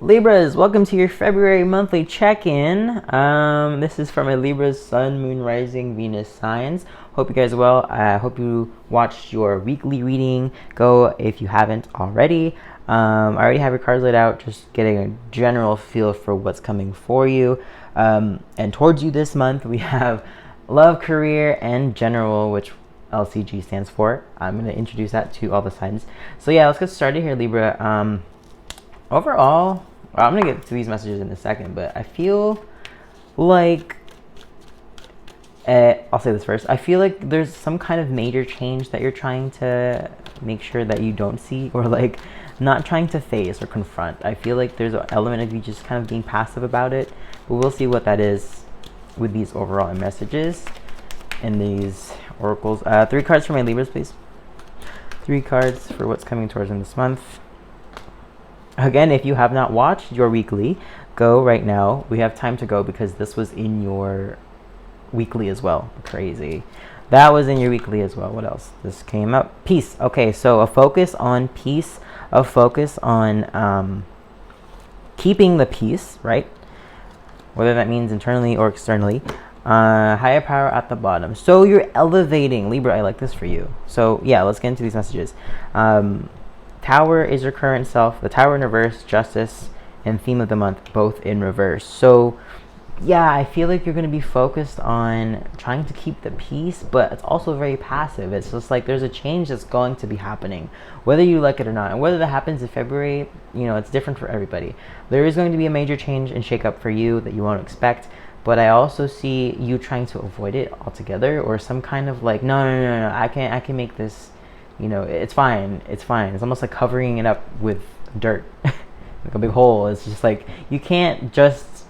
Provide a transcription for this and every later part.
Libras, welcome to your February monthly check-in. This is for my Libra Sun, Moon, Rising, Venus signs. Hope you guys are well. I hope you watched your weekly reading. Go if you haven't already. I already have your cards laid out, just getting a general feel for what's coming for you. And towards you this month, we have love, career, and general, which LCG stands for. I'm going to introduce that to all the signs. So yeah, let's get started here, Libra. Overall, well, I'm going to get to these messages in a second, but I feel like, I'll say this first. I feel like there's some kind of major change that you're trying to make sure that you don't see, or like not trying to face or confront. I feel like there's an element of you just kind of being passive about it, but we'll see what that is with these overall messages and these oracles. 3 cards for my Libras, please. 3 cards for what's coming towards them this month. Again, if you have not watched your weekly, go right now. We have time to go because this was in your weekly as well. Crazy. That was in your weekly as well. What else? This came up. Peace. Okay, so a focus on peace, a focus on keeping the peace, right? Whether that means internally or externally. Higher power at the bottom. So you're elevating. Libra, I like this for you. So yeah, let's get into these messages. Tower is your current self. The Tower in reverse, justice, and theme of the month, both in reverse. So yeah, I feel like you're going to be focused on trying to keep the peace, but it's also very passive. It's just like there's a change that's going to be happening, whether you like it or not. And whether that happens in February, you know, it's different for everybody. There is going to be a major change and shakeup for you that you won't expect, but I also see you trying to avoid it altogether, or some kind of like, no, I can make this. You know, it's fine. It's fine. It's almost like covering it up with dirt, like a big hole. It's just like you can't just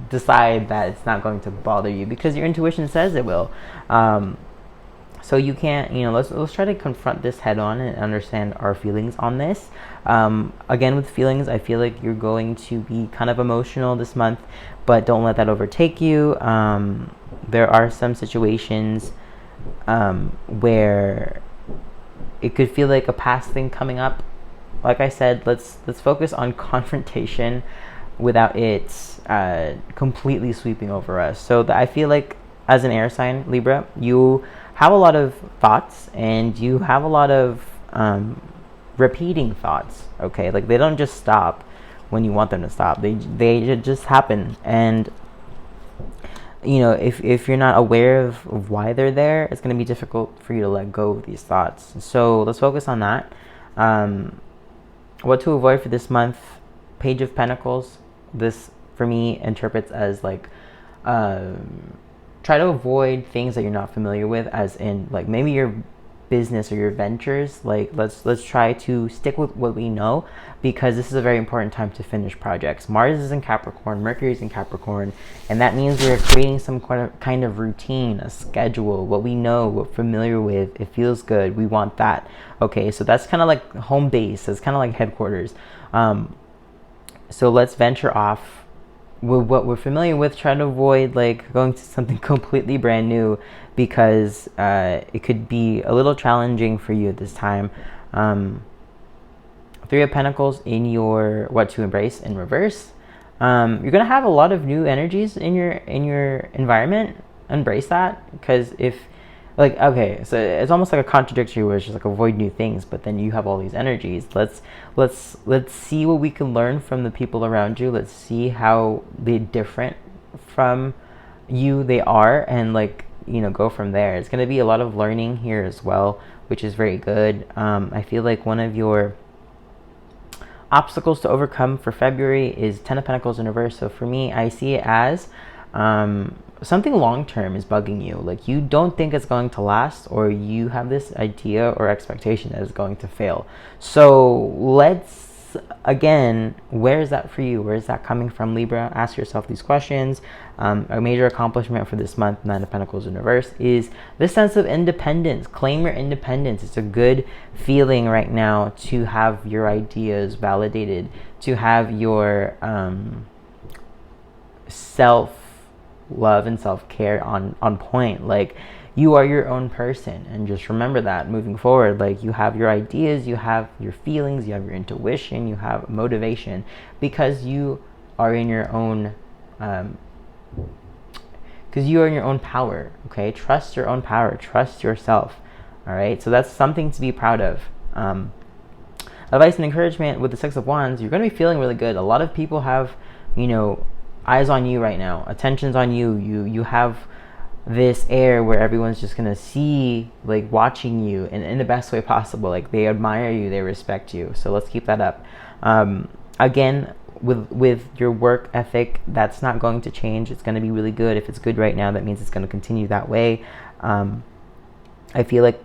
decide that it's not going to bother you because your intuition says it will. So you can't. You know, let's try to confront this head on and understand our feelings on this. Again, with feelings, I feel like you're going to be kind of emotional this month, but don't let that overtake you. There are some situations where it could feel like a past thing coming up. Like I said, let's focus on confrontation without it completely sweeping over us. So I feel like as an air sign, Libra, you have a lot of thoughts and you have a lot of repeating thoughts. Okay, like they don't just stop when you want them to stop. They just happen. And you know, if you're not aware of why they're there, it's going to be difficult for you to let go of these thoughts. So let's focus on that. What to avoid for this month? Page of Pentacles. This, for me, interprets as like, try to avoid things that you're not familiar with, as in like maybe your business or your ventures. Like let's try to stick with what we know, because this is a very important time to finish projects. Mars is in Capricorn, Mercury is in Capricorn, and that means we're creating some kind of routine, a schedule, what we know, what we're familiar with. It feels good. We want that. Okay, so that's kind of like home base. It's kind of like headquarters. So let's venture off with what we're familiar with. Try to avoid like going to something completely brand new, because it could be a little challenging for you at this time. 3 of Pentacles in your what to embrace in reverse. You're gonna have a lot of new energies in your environment. Embrace that, because if like, okay, so it's almost like a contradictory where it's just like avoid new things, but then you have all these energies. Let's see what we can learn from the people around you. Let's see how they different from you they are, and like, you know, go from there. It's going to be a lot of learning here as well, which is very good. I feel like one of your obstacles to overcome for February is 10 of Pentacles in reverse. So for me, I see it as something long-term is bugging you. Like you don't think it's going to last, or you have this idea or expectation that it's going to fail. So let's, again, where is that for you? Where is that coming from, Libra? Ask yourself these questions. A major accomplishment for this month, 9 of Pentacles in reverse, is this sense of independence. Claim your independence. It's a good feeling right now to have your ideas validated, to have your self-love and self-care on point. Like You are your own person, and just remember that moving forward. Like, you have your ideas, you have your feelings, you have your intuition, you have motivation, because you are in your own power. Okay, trust your own power, trust yourself. All right, so that's something to be proud of. Advice and encouragement with the Six of Wands, you're going to be feeling really good. A lot of people have, eyes on you right now, attention's on you. You have this air where everyone's just going to see, like, watching you in the best way possible. Like, they admire you, they respect you. So let's keep that up. Again, with your work ethic, that's not going to change. It's going to be really good. If it's good right now, that means it's going to continue that way. I feel like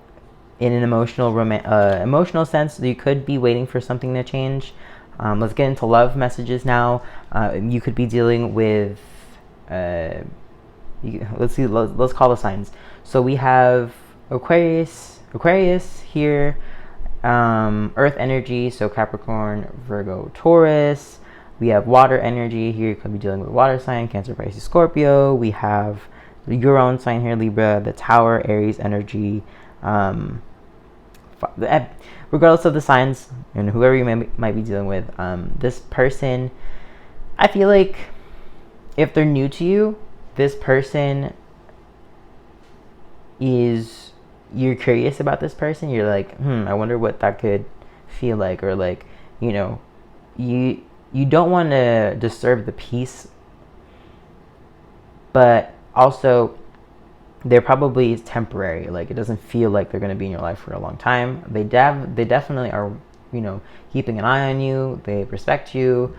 in an emotional sense, you could be waiting for something to change. Let's get into love messages now. You could be dealing with, let's call the signs. So we have Aquarius here, Earth energy, so Capricorn, Virgo, Taurus. We have water energy here. You could be dealing with water sign, Cancer, Pisces, Scorpio. We have your own sign here, Libra, the Tower, Aries energy. Regardless of the signs and whoever you might be dealing with, this person, I feel like if they're new to you, this person you're curious about this person. You're like, I wonder what that could feel like, or like, you don't want to disturb the peace, but also they're probably temporary. Like, it doesn't feel like they're going to be in your life for a long time. They definitely are, keeping an eye on you. They respect you.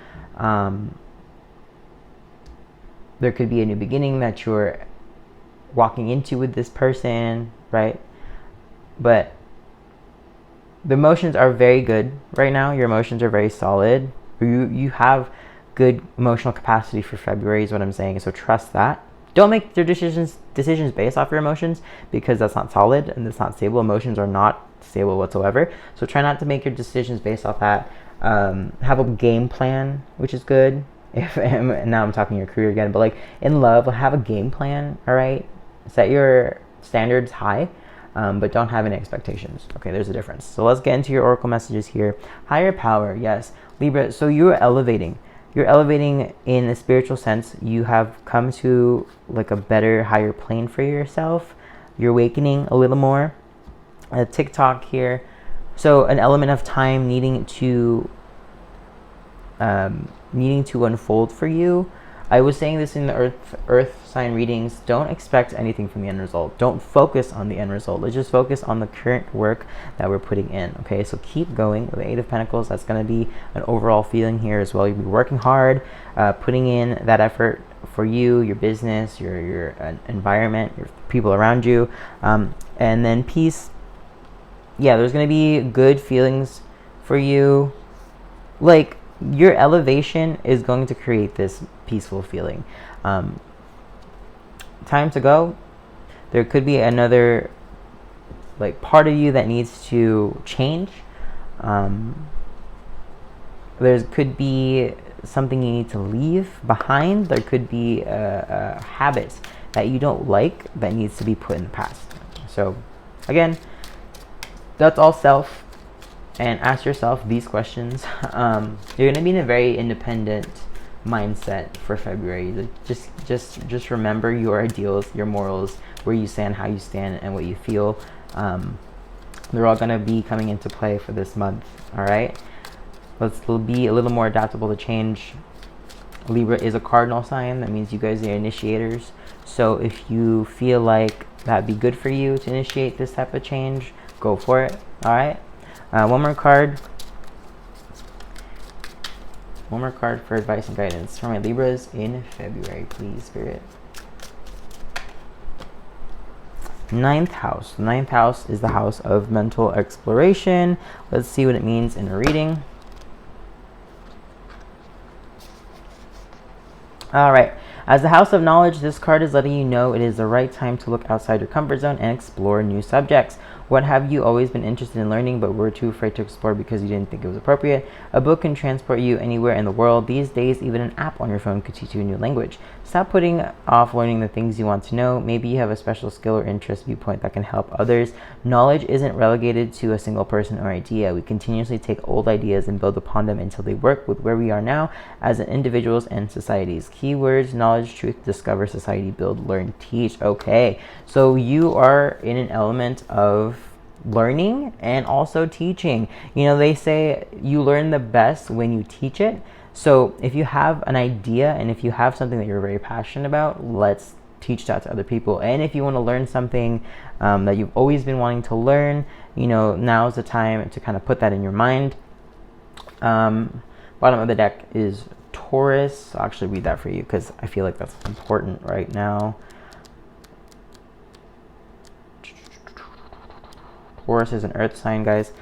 There could be a new beginning that you're walking into with this person, right? But the emotions are very good right now. Your emotions are very solid. You have good emotional capacity for February is what I'm saying. So trust that. Don't make your decisions based off your emotions, because that's not solid and it's not stable. Emotions are not stable whatsoever. So try not to make your decisions based off that. Have a game plan, which is good. Now I'm talking your career again, but like in love, have a game plan. All right, set your standards high, but don't have any expectations. Okay, there's a difference. So let's get into your oracle messages here. Higher power, yes, Libra. So you're elevating in a spiritual sense. You have come to like a better, higher plane for yourself. You're awakening a little more. A TikTok here. So an element of time needing to unfold for you. I was saying this in the earth sign readings. Don't expect anything from the end result. Don't focus on the end result. Let's just focus on the current work that we're putting in. Okay, so keep going with the Eight of Pentacles. That's going to be an overall feeling here as well. You'll be working hard, putting in that effort for you, your business, your environment, your people around you, and then peace. Yeah, there's going to be good feelings for you. Like, your elevation is going to create this peaceful feeling. Time to go. There could be another like part of you that needs to change. There could be something you need to leave behind. There could be a habit that you don't like that needs to be put in the past. So again, that's all self. And ask yourself these questions. You're going to be in a very independent mindset for February. Just remember your ideals, your morals, where you stand, how you stand, and what you feel. They're all going to be coming into play for this month. All right. Let's be a little more adaptable to change. Libra is a cardinal sign. That means you guys are initiators. So if you feel like that'd be good for you to initiate this type of change, go for it. All right. One more card for advice and guidance for my Libras in February, please, Spirit. Ninth house. The ninth house is the house of mental exploration. Let's see what it means in a reading. All right. As the house of knowledge, this card is letting you know it is the right time to look outside your comfort zone and explore new subjects. What have you always been interested in learning but were too afraid to explore because you didn't think it was appropriate? A book can transport you anywhere in the world. These days, even an app on your phone could teach you a new language. Stop putting off learning the things you want to know. Maybe you have a special skill or interest viewpoint that can help others. Knowledge isn't relegated to a single person or idea. We continuously take old ideas and build upon them until they work with where we are now as individuals and societies. Keywords: knowledge, truth, discover, society, build, learn, teach. Okay, so you are in an element of learning and also teaching. You know, they say you learn the best when you teach it. So if you have an idea and if you have something that you're very passionate about, let's teach that to other people. And if you want to learn something that you've always been wanting to learn, you know, now's the time to kind of put that in your mind. Bottom of the deck is Taurus. I'll actually read that for you because I feel like that's important right now. Taurus is an earth sign, guys.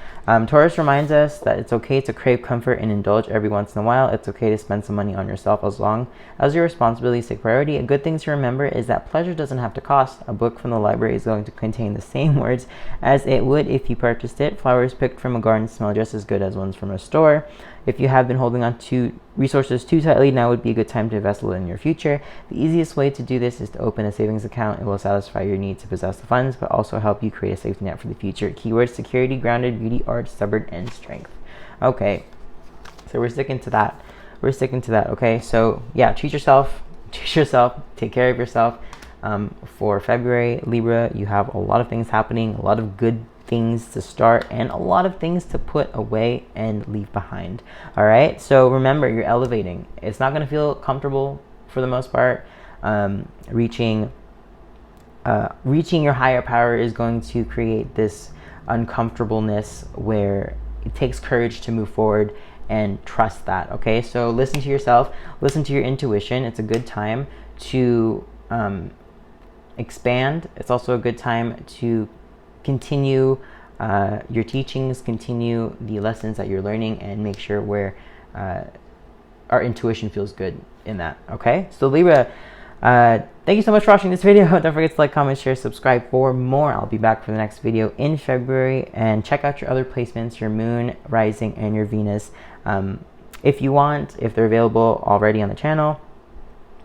Taurus reminds us that it's okay to crave comfort and indulge every once in a while. It's okay to spend some money on yourself as long as your responsibilities take priority. A good thing to remember is that pleasure doesn't have to cost. A book from the library is going to contain the same words as it would if you purchased it. Flowers picked from a garden smell just as good as ones from a store. If you have been holding on to resources too tightly, now would be a good time to invest a little in your future. The easiest way to do this is to open a savings account. It will satisfy your need to possess the funds, but also help you create a safety net for the future. Keywords: security, grounded, beauty, art, stubborn, and strength. Okay, so we're sticking to that. Okay, so yeah, treat yourself, take care of yourself. For February, Libra, you have a lot of things happening, a lot of good things to start, and a lot of things to put away and leave behind. All right, so remember, you're elevating. It's not going to feel comfortable for the most part. Reaching your higher power is going to create this uncomfortableness where it takes courage to move forward and trust that. Okay, so listen to yourself, listen to your intuition. It's a good time to expand. It's also a good time to continue your teachings, continue the lessons that you're learning, and make sure where our intuition feels good in that. Okay, so Libra, thank you so much for watching this video. Don't forget to like, comment, share, subscribe for more. I'll be back for the next video in February, and check out your other placements, your moon, rising, and your Venus, if you want, if they're available already on the channel.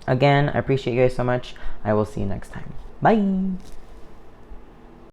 Again, I appreciate you guys so much. I will see you next time. Bye.